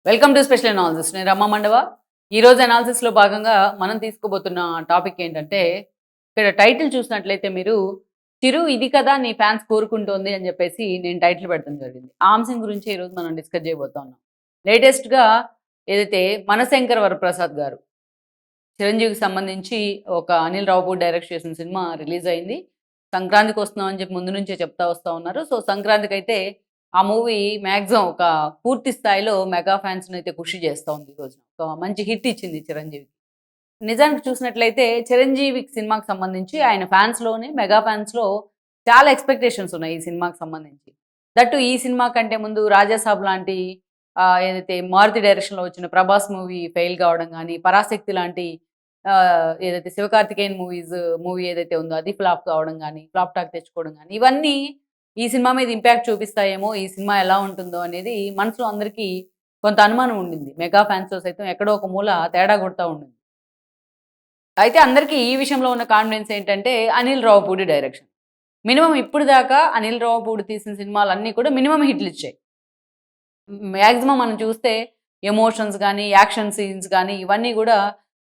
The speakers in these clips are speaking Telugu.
Welcome to special analysis. నేను రమ్మ మండవ. ఈరోజు అనాలిసిస్లో భాగంగా మనం తీసుకోబోతున్న టాపిక్ ఏంటంటే, ఇక్కడ టైటిల్ చూసినట్లయితే మీరు చిరు ఇది కదా నీ ఫ్యాన్స్ కోరుకుంటోంది అని చెప్పేసి నేను టైటిల్ పెట్టడం జరిగింది. ఆ అంశం గురించి ఈరోజు మనం డిస్కస్ చేయబోతా ఉన్నాం. లేటెస్ట్గా ఏదైతే మనశంకర్ వరప్రసాద్ గారు చిరంజీవికి సంబంధించి ఒక అనిల్ రావుపూడి డైరెక్ట్ చేసిన సినిమా రిలీజ్ అయింది. సంక్రాంతికి వస్తున్నాం అని చెప్పి ముందు నుంచే చెప్తా వస్తా ఉన్నారు. సో సంక్రాంతికి అయితే ఆ మూవీ మాక్సిమం ఒక పూర్తి స్థాయిలో మెగా ఫ్యాన్స్‌ని అయితే ఖుషి చేస్తా ఉంది ఈ రోజున. ఒక మంచి హిట్ ఇచ్చింది చిరంజీవికి. నిజానికి చూసినట్లయితే చిరంజీవికి సినిమాకి సంబంధించి ఆయన ఫ్యాన్స్‌లోనే మెగా ఫ్యాన్స్‌లో చాలా ఎక్స్‌పెక్టేషన్స్ ఉన్నాయి ఈ సినిమాకి సంబంధించి. దట్టు ఈ సినిమా కంటే ముందు 'రాజాసాబ్' లాంటి ఏదైతే మారుతి డైరెక్షన్‌లో వచ్చిన 'ప్రభాస్' మూవీ ఫెయిల్ కావడం గాని, 'పరాశక్తి' లాంటి ఏదైతే 'శివకార్తికేయన్' మూవీ ఏదైతే ఉందో అది ఫ్లాప్ కావడం గాని, ఫ్లాప్ టాక్ తెచ్చుకోవడం గాని, ఇవన్నీ ఈ సినిమా మీద ఇంపాక్ట్ చూపిస్తాయేమో, ఈ సినిమా ఎలా ఉంటుందో అనేది మనసులో అందరికీ కొంత అనుమానం ఉండింది. మెగా ఫ్యాన్స్‌లో సైతం ఎక్కడో ఒక మూల తేడా కొడతా ఉండింది. అయితే అందరికీ ఈ విషయంలో ఉన్న కాన్ఫిడెన్స్ ఏంటంటే అనిల్ రావుపూడి డైరెక్షన్. మినిమమ్ ఇప్పుడు దాకా అనిల్ రావుపూడి తీసిన సినిమాలన్నీ కూడా మినిమమ్ హిట్‌లిచ్చాయి. మాక్సిమం మనం చూస్తే ఎమోషన్స్ గానీ, యాక్షన్ సీన్స్ గానీ ఇవన్నీ గూడా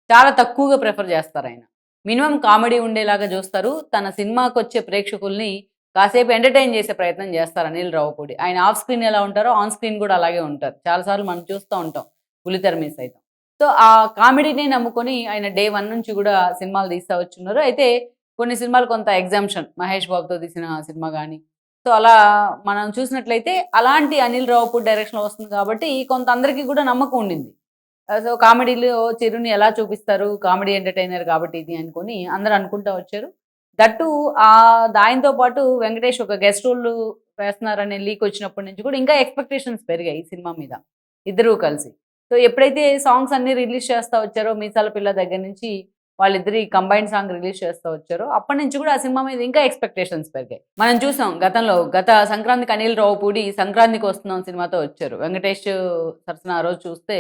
చాలా తక్కువగా ప్రిఫర్ జేస్తారాయన. మినిమమ్ కామెడీ ఉండేలాగా జూస్తారు. తన సినిమాకొచ్చే ప్రేక్షకుల్ని కాసేపు ఎంటర్‌టైన్ జేసే ప్రయత్నం జేస్తారు అనిల్ రావుపూడి. ఆయన ఆఫ్ స్క్రీన్ ఎలా ఉంటారో ఆన్ స్క్రీన్ గూడా అలాగే ఉంటారు. చాలా సార్లు మనం చూస్తా ఉంటాం బుల్లితెర మీద సైతం. సో, ఆ కామెడీనే నమ్ముకొని ఆయన డే 1 నుంచి గూడా సినిమాలు తీస్తా వచ్చున్నారు. అయితే కొన్ని సినిమాలు కొంత ఎగ్జామ్షన్ 'మహేష్ బాబుతో' తీసిన సినిమా గానీ సో, అలా మనం చూసినట్లయితే అలాంటి అనిల్ రావుపూడి డైరెక్షన్‌లో వస్తుంది కాబట్టి కొంత అందరికి కూడా నమ్మకం ఉండింది. సో, కామెడీలో చిరుని ఎలా చూపిస్తారు, కామెడీ ఎంటర్‌టైనర్ కాబట్టి ఇది అనుకోని అందరూ అనుకుంటా వచ్చారు. దట్టు దానితో పాటు వెంకటేష్ ఒక గెస్ట్ రోల్ వేస్తున్నారనే లీక్ వచ్చినప్పటి నుంచి కూడా ఇంకా ఎక్స్‌పెక్టేషన్స్ పెరిగాయి ఈ సినిమా మీద. ఇద్దరూ కలిసి. సో, ఎప్పుడైతే సాంగ్స్ అన్నీ రిలీజ్ చేస్తా వచ్చారో 'మీసాల పిల్ల' దగ్గర నుంచి వాళ్ళిద్దరి కంబైన్డ్ సాంగ్ రిలీజ్ చేస్తా వచ్చారో, అప్పటి నుంచి కూడా ఆ సినిమా మీద ఇంకా ఎక్స్‌పెక్టేషన్స్ పెరిగాయి. మనం చూసాం గత సంక్రాంతికి అనిల్ రావుపూడి 'సంక్రాంతికి వస్తున్నాం' సినిమాతో వచ్చారు. వెంకటేష్ సరసన ఆ రోజు చూస్తే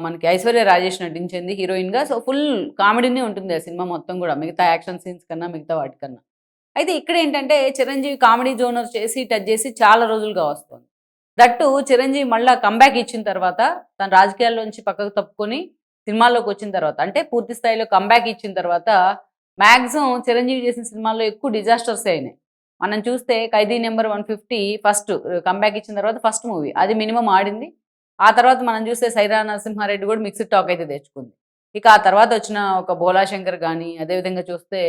మనకి ఐశ్వర్య రాజేష్ నటించింది హీరోయిన్‌గా. సో, ఫుల్ కామెడీనే ఉంటుంది ఆ సినిమా మొత్తం గూడా. మిగతా యాక్షన్ సీన్స్ కన్నా, మిగతా వాటికన్నా. అయితే ఇక్కడేంటంటే చిరంజీవి కామెడీ జోనర్ చేసి, టచ్ చేసి చాలా రోజులుగా వస్తోంది. దట్టు చిరంజీవి మళ్ళా కమ్‌బ్యాక్ ఇచ్చిన తర్వాత తను రాజకీయాల్లోంచి పక్కకు తప్పుకొని సినిమాల్లోకొచ్చిన తర్వాత అంటే పూర్తి స్థాయిలో కమ్‌బ్యాక్ ఇచ్చిన తర్వాత మాక్సిమం చిరంజీవి చేసిన సినిమాల్లో ఎక్కువ డిజాస్టర్సే అయినాయి. మనం చూస్తే 'ఖైదీ నంబర్ 150' ఫస్ట్ కమ్‌బ్యాక్ ఇచ్చిన తర్వాత ఫస్ట్ మూవీ. అది మినిమమ్ ఆడింది. ఆ తర్వాత మనం చూస్తే 'సైరా నరసింహారెడ్డి' కూడా మిక్స్డ్ టాక్ అయితే తెచ్చుకుంది. ఇక ఆ తర్వాత వచ్చిన ఒక 'భోలా శంకర్' గాని, అదేవిధంగా చూస్తే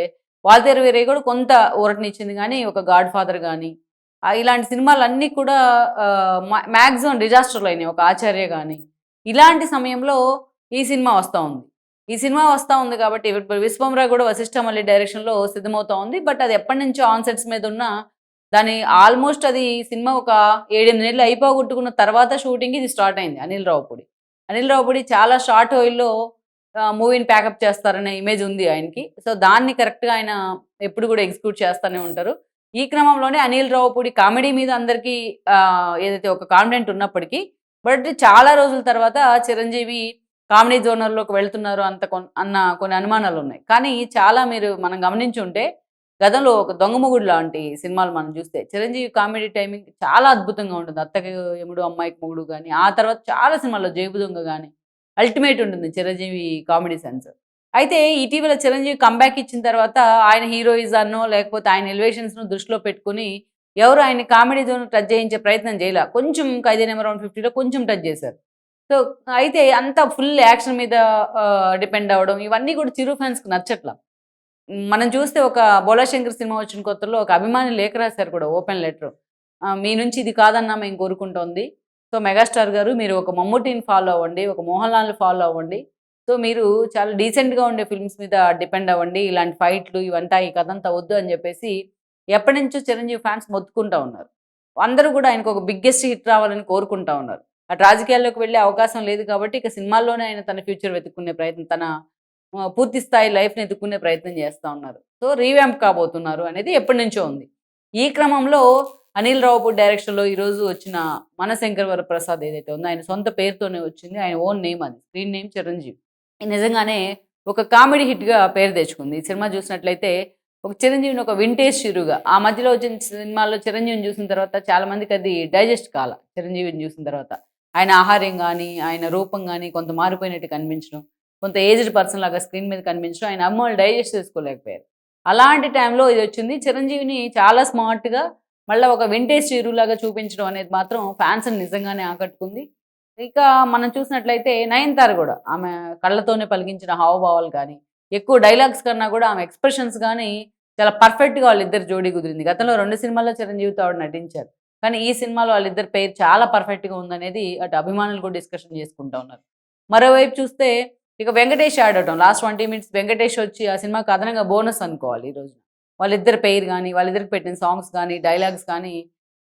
'వాల్తేరు వీరయ్య' కూడా కొంత ఊరటనిచ్చింది గానీ, ఒక 'గాడ్ ఫాదర్' గాని, ఇలాంటి సినిమాలన్నీ కూడా మాక్సిమం డిజాస్టర్‌లయినాయి. ఒక 'ఆచార్య' గాని. ఇలాంటి సమయంలో ఈ సినిమా వస్తా ఉంది. ఈ సినిమా వస్తా ఉంది కాబట్టి ఇప్పుడు 'విశ్వంబర' కూడా 'వశిష్ఠ మల్లి' డైరెక్షన్‌లో సిద్ధమవుతా ఉంది. బట్ అది ఎప్పటినుంచో ఆన్ సెట్స్ మీద ఉన్న దాని ఆల్మోస్ట్ అది సినిమా ఒక 7, 8 నెలలు అయిపోగొట్టుకున్న తర్వాత షూటింగ్ ఇది స్టార్ట్ అయింది అనిల్ రావుపూడి. అనిల్ రావుపూడి చాలా షార్ట్ ఆయిల్‌లో మూవీని ప్యాకప్ చేస్తారనే ఇమేజ్ ఉంది ఆయనకి. సో, దాన్ని కరెక్ట్‌గా ఆయన ఎప్పుడు కూడా ఎగ్జిక్యూట్ చేస్తానే ఉంటారు. ఈ క్రమంలోనే అనిల్ రావుపూడి కామెడీ మీద అందరికీ ఏదైతే ఒక కాన్ఫిడెంట్ ఉన్నప్పటికీ, బట్ చాలా రోజుల తర్వాత చిరంజీవి కామెడీ జోనర్‌లోకి వెళ్తున్నారు అన్న కొన్ని అనుమానాలున్నాయి. కానీ మనం గమనించుంటే గతంలో ఒక 'దొంగమొగుడు' లాంటి సినిమాలు మనం చూస్తే చిరంజీవి కామెడీ టైమింగ్ చాలా అద్భుతంగా ఉంటుంది. 'అత్తకి యముడు అమ్మాయికి మొగుడు' గాని, ఆ తర్వాత చాలా సినిమాల్లో 'జేబు దొంగ' గాని అల్టిమేట్ ఉంటుంది చిరంజీవి కామెడీ సెన్స్. అయితే ఇటీవల చిరంజీవి కమ్‌బ్యాక్ ఇచ్చిన తర్వాత ఆయన హీరోయిజాన్నో లేకపోతే ఆయన ఎలివేషన్స్‌ను దృష్టిలో పెట్టుకొని ఎవరు ఆయన్ని కామెడీ జోన్ టచ్ చేయించే ప్రయత్నం చేయలా. కొంచెం 'ఖైదీ నంబర్ 150'లో కొంచెం టచ్ చేశారు. సో, అయితే అంతా ఫుల్ యాక్షన్ మీద డిపెండ్ అవ్వడం ఇవన్నీ కూడా చిరు ఫ్యాన్స్‌కి నచ్చట్ల. మనం చూస్తే ఒక 'బోలాశంకర్' సినిమా వచ్చిన కొత్తల్లో ఒక అభిమాని లేఖ రాసారు కూడా ఓపెన్ లెటర్. మీ నుంచి ఇది కాదన్నా మేము కోరుకుంటోంది. సో, మెగాస్టార్ గారు మీరు ఒక మమ్ముట్టిని ఫాలో అవ్వండి. ఒక మోహన్ లాల్‌ని ఫాలో అవ్వండి. సో, మీరు చాలా డీసెంట్‌గా ఉండే ఫిల్మ్స్ మీద డిపెండ్ అవ్వండి. ఇలాంటి ఫైట్‌లు ఇవంతా ఈ కథంతా వద్దు అని చెప్పేసి ఎప్పటినుంచో చిరంజీవి ఫ్యాన్స్ మొత్తుకుంటా ఉన్నారు. అందరూ కూడా ఆయనకు ఒక బిగ్గెస్ట్ హిట్ రావాలని కోరుకుంటా ఉన్నారు. అటు రాజకీయాల్లోకి వెళ్ళే అవకాశం లేదు కాబట్టి ఇక సినిమాల్లోనే ఆయన తన ఫ్యూచర్ వెతుక్కునే ప్రయత్నం పూర్తి స్థాయి లైఫ్‌ని ఎతుక్కునే ప్రయత్నం చేస్తా ఉన్నారు. సో, రీవాంప్ కాబోతున్నారు అనేది ఎప్పటినుంచో ఉంది. ఈ క్రమంలో అనిల్ రావుపూడి డైరెక్షన్‌లో ఈరోజు వచ్చిన 'మనశంకర్ వరప్రసాద్' ఏదైతే ఉందో ఆయన సొంత పేరుతోనే వచ్చింది. ఆయన ఓన్ నేమ్ అది. Screen name Chiranjeevi. ఇది నిజంగానే ఒక కామెడీ హిట్‌గా పేరు తెచ్చుకుంది. ఈ సినిమా చూసినట్లయితే ఒక చిరంజీవిని ఒక వింటేజ్ చిరుగా ఆ మధ్యలో వచ్చిన సినిమాల్లో చిరంజీవిని చూసిన తర్వాత చాలా మందికి అది డైజెస్ట్ కాల చిరంజీవిని చూసిన తర్వాత. ఆయన ఆహార్యం గానీ, ఆయన రూపం గానీ కొంత మారిపోయినట్టు కనిపించడం, కొంత ఏజ్డ్ పర్సన్ లాగా స్క్రీన్ మీద కనిపించడం ఆయన అభిమానులు డైజెస్ట్ చేసుకోలేకపోయారు. అలాంటి టైంలో ఇదొచ్చింది. చిరంజీవిని చాలా స్మార్ట్‌గా మళ్ళా ఒక వింటేజ్ చిరులాగా చూపించడం అనేది మాత్రం ఫ్యాన్స్‌ని నిజంగానే ఆకట్టుకుంది. ఇక మనం చూసినట్లయితే 'నయనతార' గూడా ఆమె కళ్ళతోనే పలికించిన హావభావాలు గానీ, ఎక్కువ డైలాగ్స్ కన్నా గూడా ఆమె ఎక్స్‌ప్రెషన్స్ గానీ చాలా పర్ఫెక్ట్‌గా వాళ్ళిద్దరి జోడీ కుదిరింది. గతంలో 2 సినిమాల్లో చిరంజీవితో ఆవిడ నటించారు. కానీ ఈ సినిమాలో వాళ్ళిద్దరి పెయిర్ చాలా పర్ఫెక్ట్‌గా ఉందనేది అటు అభిమానులు కూడా డిస్కషన్ చేసుకుంటా ఉన్నారు. మరోవైపు చూస్తే ఇక వెంకటేష్ ఆడటం లాస్ట్ 20 మినిట్స్ వెంకటేష్ వచ్చి ఆ సినిమాకి అదనంగా బోనస్ అనుకోవాలి ఈ రోజున. వాళ్ళిద్దరి పెయిర్ గానీ, వాళ్ళిద్దరికి పెట్టిన సాంగ్స్ గానీ, డైలాగ్స్ కానీ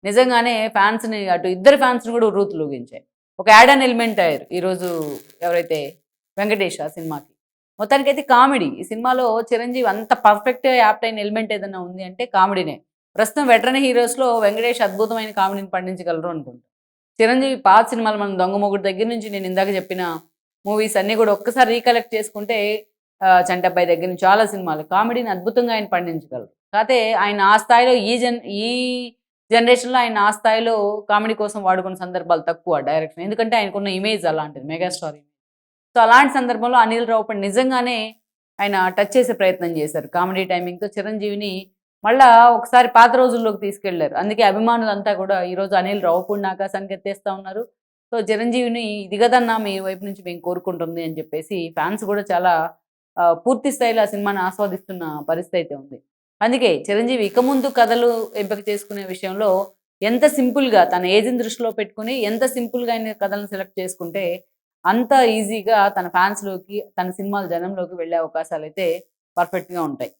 నిజంగానే ఫ్యాన్స్‌ని అటు ఇద్దరు ఫ్యాన్స్‌ని కూడా ఉర్రూతలూగించాయి. ఒక యాడ్ ఆన్ ఎలిమెంట్ అయ్యారు ఈరోజు ఎవరైతే వెంకటేష్ ఆ సినిమాకి. మొత్తానికైతే కామెడీ. ఈ సినిమాలో చిరంజీవి అంత పర్ఫెక్ట్‌గా యాప్ట్ అయిన ఎలిమెంట్ ఏదన్నా ఉంది అంటే కామెడీనే. ప్రస్తుతం వెటరన్ హీరోస్‌లో వెంకటేష్ అద్భుతమైన కామెడీని పండించగలరు అనుకుంటా. చిరంజీవి పాత సినిమాలు మనం 'దొంగమొగుడు' దగ్గర నుంచి నేను ఇందాక చెప్పిన మూవీస్ అన్నీ కూడా ఒక్కసారి రీకలెక్ట్ చేసుకుంటే 'చంటబ్బాయి' దగ్గర నుంచి చాలా సినిమాలు కామెడీని అద్భుతంగా ఆయన పండించగలరు. కాతే ఆయన ఆ స్థాయిలో ఈ జనరేషన్‌లో ఆయన ఆ స్థాయిలో కామెడీ కోసం వాడుకున్న సందర్భాలు తక్కువ డైరెక్షన్. ఎందుకంటే ఆయనకున్న ఇమేజ్ అలాంటిది మెగాస్టార్ ఇమేజ్. సో, అలాంటి సందర్భంలో అనిల్ రావిపూడి నిజంగానే ఆయన టచ్ చేసే ప్రయత్నం చేశారు. కామెడీ టైమింగ్‌తో చిరంజీవిని మళ్ళా ఒకసారి పాత రోజుల్లోకి తీసుకెళ్లారు. అందుకే అభిమానులంతా కూడా ఈరోజు అనిల్ రావిపూడిని ఆకాశానికి ఎత్తేస్తా ఉన్నారు. సో, చిరంజీవిని ఇది గదన్నా మీ వైపు నుంచి మేము కోరుకుంటుంది అని చెప్పేసి ఫ్యాన్స్ కూడా చాలా పూర్తి స్థాయిలో ఆ సినిమాని ఆస్వాదిస్తున్న పరిస్థితి అయితే ఉంది. అందుకే చిరంజీవి ఇక ముందు కథలు ఎంపిక చేసుకునే విషయంలో ఎంత సింపుల్‌గా తన ఏజ్‌ని దృష్టిలో పెట్టుకొని ఎంత సింపుల్‌గా ఆయన కథలను సెలెక్ట్ చేసుకుంటే అంత ఈజీగా తన ఫ్యాన్స్‌లోకి, తన సినిమాల జనంలోకి వెళ్ళే అవకాశాలైతే పర్ఫెక్ట్‌గా ఉంటాయి.